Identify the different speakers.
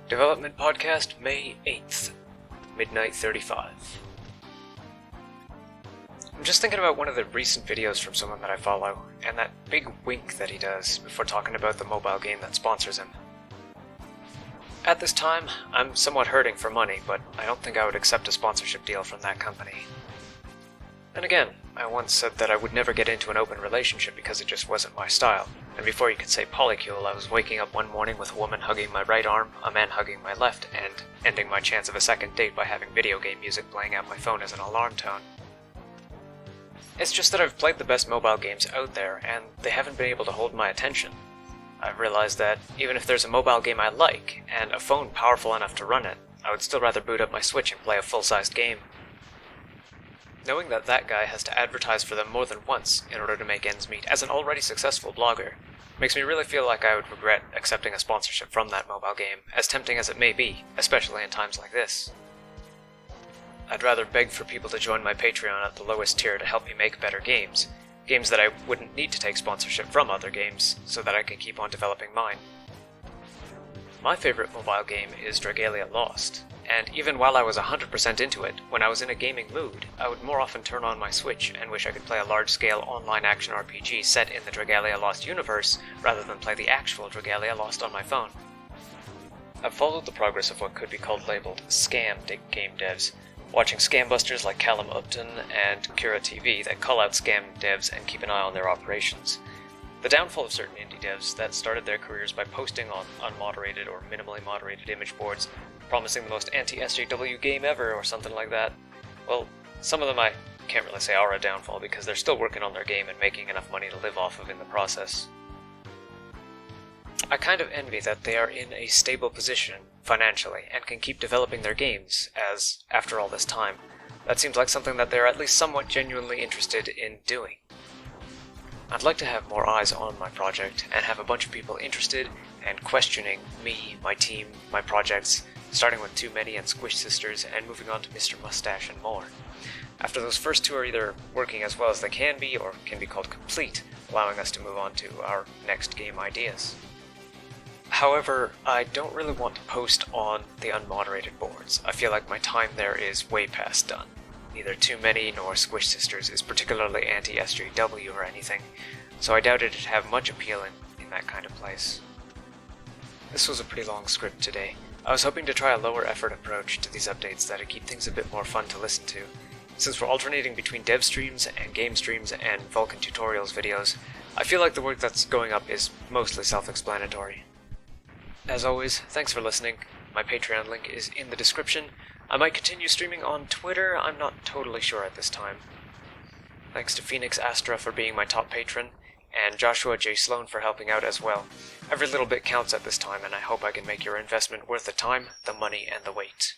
Speaker 1: Development Podcast, May 8th, midnight 35. I'm just thinking about one of the recent videos from someone that I follow, and that big wink that he does before talking about the mobile game that sponsors him. At this time, I'm somewhat hurting for money, but I don't think I would accept a sponsorship deal from that company. And again, I once said that I would never get into an open relationship because it just wasn't my style. And before you could say polycule, I was waking up one morning with a woman hugging my right arm, a man hugging my left, and ending my chance of a second date by having video game music playing out my phone as an alarm tone. It's just that I've played the best mobile games out there, and they haven't been able to hold my attention. I've realized that even if there's a mobile game I like, and a phone powerful enough to run it, I would still rather boot up my Switch and play a full-sized game. Knowing that that guy has to advertise for them more than once in order to make ends meet as an already successful blogger makes me really feel like I would regret accepting a sponsorship from that mobile game, as tempting as it may be, especially in times like this. I'd rather beg for people to join my Patreon at the lowest tier to help me make better games that I wouldn't need to take sponsorship from other games, so that I can keep on developing mine. My favorite mobile game is Dragalia Lost, and even while I was 100% into it, when I was in a gaming mood, I would more often turn on my Switch and wish I could play a large-scale online action RPG set in the Dragalia Lost universe, rather than play the actual Dragalia Lost on my phone. I've followed the progress of what could be labeled scam game devs, watching scambusters like Callum Upton and Cura TV that call out scam devs and keep an eye on their operations. The downfall of certain indie devs that started their careers by posting on unmoderated or minimally moderated image boards, promising the most anti-SJW game ever or something like that. Well, some of them I can't really say are a downfall because they're still working on their game and making enough money to live off of in the process. I kind of envy that they are in a stable position financially and can keep developing their games, as, after all this time, that seems like something that they're at least somewhat genuinely interested in doing. I'd like to have more eyes on my project and have a bunch of people interested and questioning me, my team, my projects, starting with Too Many and Squish Sisters and moving on to Mr. Mustache and more. After those first two are either working as well as they can be or can be called complete, allowing us to move on to our next game ideas. However, I don't really want to post on the unmoderated boards. I feel like my time there is way past done. Neither Too Many nor Squish Sisters is particularly anti-SJW or anything, so I doubt it'd have much appeal in that kind of place. This was a pretty long script today. I was hoping to try a lower effort approach to these updates that'd keep things a bit more fun to listen to. Since we're alternating between dev streams and game streams and Vulkan tutorials videos, I feel like the work that's going up is mostly self-explanatory. As always, thanks for listening. My Patreon link is in the description. I might continue streaming on Twitter, I'm not totally sure at this time. Thanks to Phoenix Astra for being my top patron, and Joshua J. Sloan for helping out as well. Every little bit counts at this time, and I hope I can make your investment worth the time, the money, and the wait.